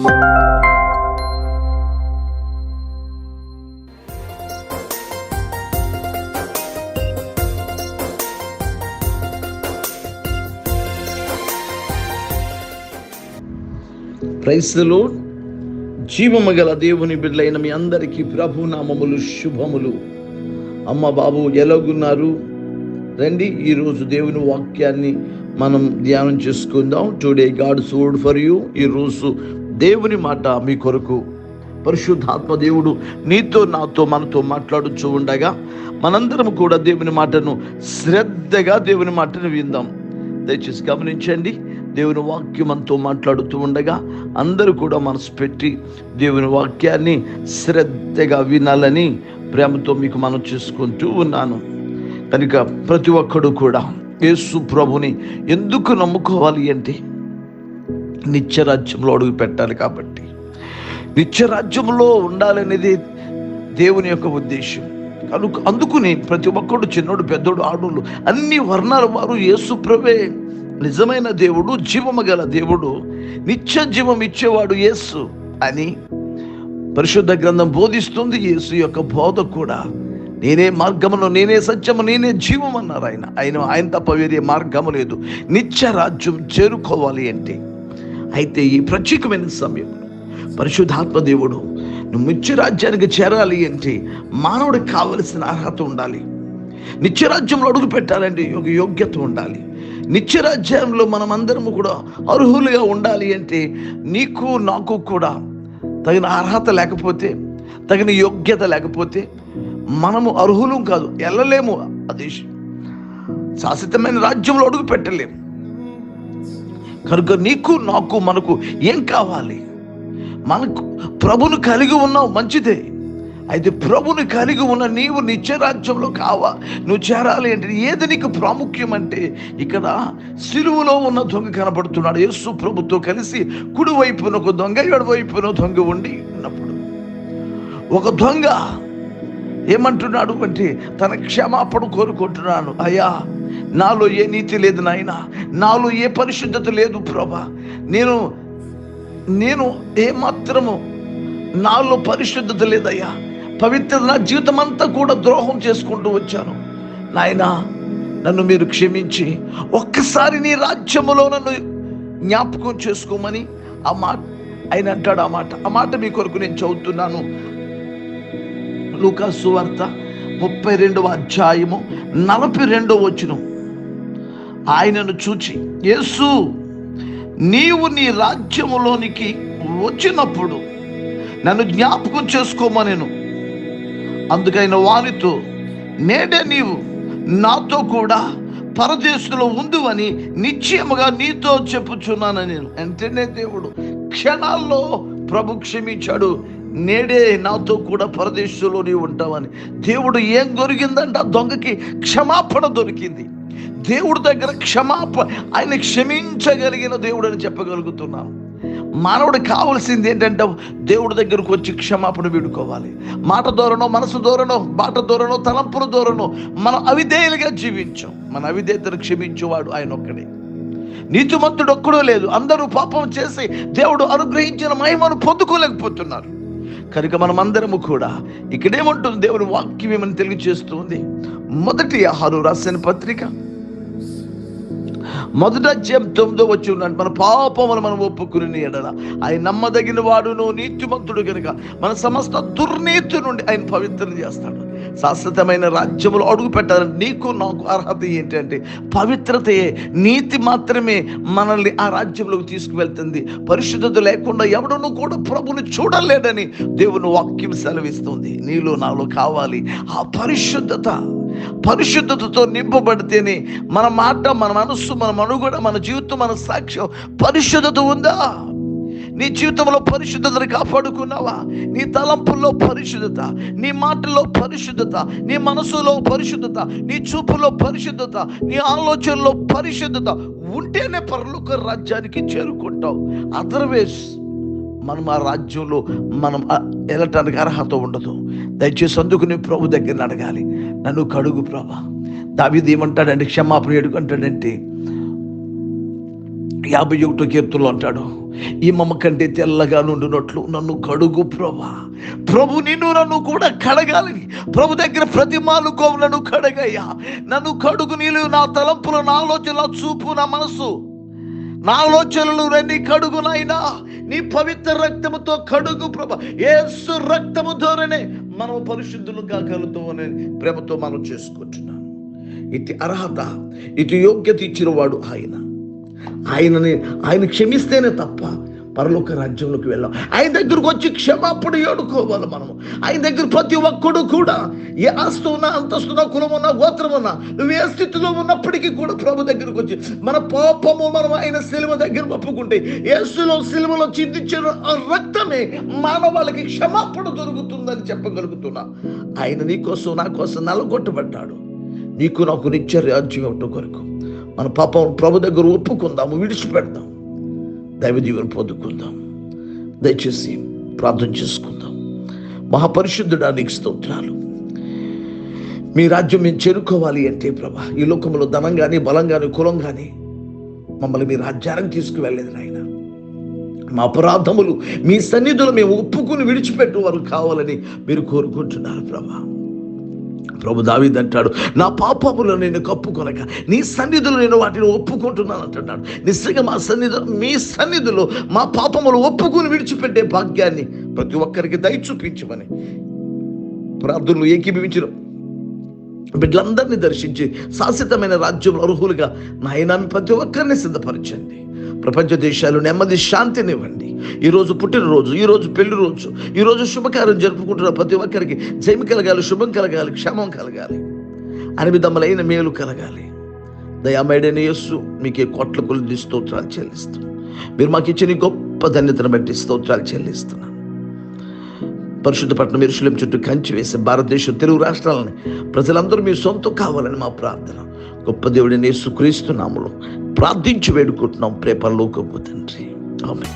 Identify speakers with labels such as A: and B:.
A: Praise the lord. జీవము గల దేవుని బిడ్డలైన మీ అందరికీ ప్రభు నామములు శుభములు. అమ్మ బాబు ఎలాగున్నారు? రండి, ఈరోజు దేవుని వాక్యాన్ని మనం ధ్యానం చేసుకుందాం. Today God's word for you. ఈరోజు దేవుని మాట మీ కొరకు పరిశుద్ధాత్మ దేవుడు నీతో నాతో మనతో మాట్లాడుచూ ఉండగా మనందరం కూడా దేవుని మాటను శ్రద్ధగా దేవుని మాటను విందాం. దయచేసి గమనించండి. దేవుని వాక్యం మనతో మాట్లాడుతూ ఉండగా అందరూ కూడా మనసు పెట్టి దేవుని వాక్యాన్ని శ్రద్ధగా వినాలని ప్రేమతో మీకు మనం చేసుకుంటూ ఉన్నాను. కనుక ప్రతి ఒక్కడు కూడా యేసు ప్రభుని ఎందుకు నమ్ముకోవాలి అంటే నిత్యరాజ్యంలో అడుగు పెట్టాలి కాబట్టి, నిత్యరాజ్యంలో ఉండాలనేది దేవుని యొక్క ఉద్దేశం. అందుకుని ప్రతి ఒక్కడు, చిన్నోడు పెద్దోడు, ఆడోళ్ళు, అన్ని వర్ణాల వారు యేసు ప్రభువే నిజమైన దేవుడు, జీవము గల దేవుడు, నిత్య జీవం ఇచ్చేవాడు యేసు అని పరిశుద్ధ గ్రంథం బోధిస్తుంది. యేసు యొక్క బోధ కూడా నేనే మార్గమును, నేనే సత్యము, నేనే జీవం అన్నారు ఆయన తప్ప వేరే మార్గము లేదు నిత్య రాజ్యం చేరుకోవాలి అంటే. అయితే ఈ ప్రత్యేకమైన సమయంలో పరిశుద్ధాత్మ దేవుడు నువ్వు నిత్య రాజ్యానికి చేరాలి అంటే మానవుడికి కావలసిన అర్హత ఉండాలి. నిత్యరాజ్యంలో అడుగు పెట్టాలంటే ఒక యోగ్యత ఉండాలి. నిత్యరాజ్యంలో మనం అందరము కూడా అర్హులుగా ఉండాలి అంటే నీకు నాకు కూడా తగిన అర్హత లేకపోతే, తగిన యోగ్యత లేకపోతే మనము అర్హులు కాదు, వెళ్ళలేము. అది శాశ్వతమైన రాజ్యంలో అడుగు పెట్టలేము. కనుక నీకు నాకు మనకు ఏం కావాలి? మనకు ప్రభును కలిగి ఉన్నావు, మంచిదే. అయితే ప్రభుని కలిగి ఉన్న నీవు నిత్యరాజ్యంలో నువ్వు చేరాలి అంటే ఏది నీకు ప్రాముఖ్యం అంటే, ఇక్కడ సిలువలో ఉన్న దొంగ కనబడుతున్నాడు. యేసు ప్రభుతో కలిసి కుడి వైపున ఒక దొంగ, ఎడమ వైపున దొంగ ఉండి ఉన్నప్పుడు ఒక దొంగ ఏమంటున్నాడు అంటే తన క్షమాపణ కోరుకుంటున్నాను. అయ్యా, నాలో ఏ నీతి లేదు నాయనా, నాలో ఏ పరిశుద్ధత లేదు ప్రభా, నేను ఏమాత్రము నాలో పరిశుద్ధత లేదయ్యా, పవిత్రత నా జీవితం అంతా కూడా ద్రోహం చేసుకుంటూ వచ్చాను నాయనా, నన్ను మీరు క్షమించి ఒక్కసారి నీ రాజ్యములో నన్ను జ్ఞాపకం చేసుకోమని ఆ మాట ఆయన అంటాడు. ఆ మాట మీ కొరకు నేను చదువుతున్నాను. లూకా సువార్త 32వ అధ్యాయము 42వ వచనం. ఆయనను చూచి, యేసు, నీవు నీ రాజ్యములోనికి వచ్చినప్పుడు నన్ను జ్ఞాపకం చేసుకోమనెను. అందుకైన వారితో, నేడే నీవు నాతో కూడా పరదేశంలో ఉందువని నిశ్చయముగా నీతో చెప్పుచున్నాను నేను. వెంటనే దేవుడు క్షణాల్లో ప్రభు క్షమించాడు. నేడే నాతో కూడా పరదేశంలో నీవు ఉంటావని. దేవుడు ఏం దొరికిందంటే ఆ దొంగకి క్షమాపణ దొరికింది. దేవుడి దగ్గర ఆయన క్షమించగలిగిన దేవుడు అని చెప్పగలుగుతున్నాను. మానవుడికి కావాల్సింది ఏంటంటే దేవుడి దగ్గరకు వచ్చి క్షమాపణ వేడుకోవాలి. మాట దూరనో, మనసు దూరనో, బాట దూరనో, తలంపుల దూరనో మనం అవిధేయులుగా జీవించాం. మన అవిధేయతను క్షమించేవాడు ఆయన ఒక్కడే. నీతిమంతుడు ఒక్కడో లేదు. అందరూ పాపం చేసి దేవుడు అనుగ్రహించిన మహిమను పొందుకోలేకపోతున్నారు. కనుక మనం అందరము కూడా ఇక్కడేమంటుంది దేవుని వాక్యం ఏమని తెలియజేస్తుంది. మొదటి యోహాను రాసిన పత్రిక 1వ అధ్యాయం 9వ వచనం, మన పాపములు మనం ఒప్పుకుని ఎడల ఆయన నమ్మదగిన వాడును నీతిమంతుడు కనుక మన సమస్త దుర్నీతి నుండి ఆయన పవిత్రం చేస్తాడు. శాశ్వతమైన రాజ్యములో అడుగు పెట్టాలని నీకు నాకు అర్హత ఏంటంటే పవిత్రతయే, నీతి మాత్రమే మనల్ని ఆ రాజ్యంలోకి తీసుకువెళ్తుంది. పరిశుద్ధత లేకుండా ఎవడను కూడా ప్రభుని చూడలేడని దేవుని వాక్యం సెలవిస్తుంది. నీలో నాలో కావాలి ఆ పరిశుద్ధతతో నింపబడితేనే మన మాట, మన మనస్సు, మన మనుగడ, మన జీవితం, మన సాక్ష్యం పరిశుద్ధత ఉందా? నీ జీవితంలో పరిశుద్ధతను కాపాడుకున్నావా? నీ తలంపుల్లో పరిశుద్ధత, నీ మాటల్లో పరిశుద్ధత, నీ మనసులో పరిశుద్ధత, నీ చూపులో పరిశుద్ధత, నీ ఆలోచనలో పరిశుద్ధత ఉంటేనే పరలోక రాజ్యానికి చేరుకుంటావు. అదర్వైజ్ మనం ఆ రాజ్యంలో మనం వెళ్ళటానికి అర్హత ఉండదు. దయచేసి అందుకు నేను ప్రభు దగ్గర అడగాలి, నన్ను కడుగు ప్రభా. దావీదు ఏమంటాడంటే క్షమాపణ ఎడుకుంటాడంటే 51వ కీర్తనలో అంటాడు, ఈ మమ్మ కంటే తెల్లగా నుండినట్లు నన్ను కడుగు ప్రభా. ప్రభు నిన్ను నన్ను కూడా కడగాలని ప్రభు దగ్గర ప్రతిమాలుకోవు, నన్ను కడగయ్యా, నన్ను కడుగు. నీళ్ళు నా తలంపులు, నా ఆలోచన, నా చూపు, నా మనసు, నా ఆలోచనలు రండి కడుగు నాయనా. నీ పవిత్ర రక్తముతో కడుగు ప్రభా. యేసు రక్తము ద్వారానే మనం పరిశుద్ధులు కాగలుగుతామని ప్రేమతో మనం చేసుకుంటున్నాం. ఇటు అర్హత, ఇటు యోగ్యత ఇచ్చిన వాడు ఆయన క్షమిస్తేనే తప్ప పరలోక రాజ్యంలోకి వెళ్ళాం. ఆయన దగ్గరకు వచ్చి క్షమాపణ ఏడుకోవాలి మనము. ఆయన దగ్గర ప్రతి ఒక్కడు కూడా ఏ ఆస్తి ఉన్నా, అంతస్తున్నా, కులమున్నా, గోత్రమున్నా, నువ్వు ఏ స్థితిలో ఉన్నప్పటికీ కూడా ప్రభు దగ్గరకు వచ్చి మన పాపము మనం ఆయన శిలువ దగ్గర ఒప్పుకుంటే, యేసులో శిలువలో చిందించిన రక్తమే మానవాళికి క్షమాపణ దొరుకుతుందని చెప్పగలుగుతున్నా. ఆయన నీ కోసం, నా కోసం నలగొట్టబడ్డాడు. నీకు నాకు నిత్య రాజ్యం ఇవ్వటం కొరకు మన పాపం ప్రభు దగ్గర ఒప్పుకుందాము, విడిచిపెడదాం, దైవ జీవనం పొందుకుందాం. దయచేసి ప్రార్థన చేసుకుందాం. మహాపరిశుద్ధుడా, నీకు స్తోత్రాలు. మీ రాజ్యం మేము చేరుకోవాలి అంటే ప్రభా, ఈ లోకంలో ధనం కానీ, బలం కానీ, కులం కానీ మమ్మల్ని మీ రాజ్యానికి తీసుకువెళ్ళలేదు నాయన. మా అపరాధములు మీ సన్నిధిలో మేము ఒప్పుకుని విడిచిపెట్టు వారు కావాలని మీరు కోరుకుంటున్నారు ప్రభా. ప్రభు దావీదు అంటాడు, నా పాపములను నేను కప్పుకొనక నీ సన్నిధిలో నేను వాటిని ఒప్పుకుంటున్నాను అంటున్నాడు. నిజంగా మీ సన్నిధిలో మా పాపములు ఒప్పుకుని విడిచిపెట్టే భాగ్యాన్ని ప్రతి ఒక్కరికి దయ చూపించమని ప్రార్థనలు ఏకీభవించిన బిడ్డలందరినీ దర్శించి శాశ్వతమైన రాజ్యంలో అర్హులుగా నాయనా ప్రతి ఒక్కరిని సిద్ధపరచండి. ప్రపంచ దేశాలు నెమ్మది, శాంతినివ్వండి. ఈరోజు పుట్టినరోజు, ఈరోజు పెళ్లి రోజు, ఈరోజు శుభకార్యం జరుపుకుంటున్న ప్రతి ఒక్కరికి జయము కలగాలి, శుభం కలగాలి, క్షేమం కలగాలి, అనిమిదములైన మేలు కలగాలి. దయామయుడైన యేసు మీకే కోట్ల కొలది స్తోత్రాలు చెల్లిస్తున్నాను. మీరు మాకు ఇచ్చిన గొప్ప ధన్యతను బట్టి స్తోత్రాలు చెల్లిస్తున్నాను. పరిశుద్ధ పట్టణం యెరూషలేము చుట్టూ కంచి వేసే భారతదేశం, తెలుగు రాష్ట్రాలని ప్రజలందరూ మీ సొంతం కావాలని మా ప్రార్థన. గొప్ప దేవుడైన యేసుక్రీస్తు నామములో ప్రార్థించి వేడుకుంటున్నాం ప్రేమ పరలోకపు తండ్రి. ఆమేన్.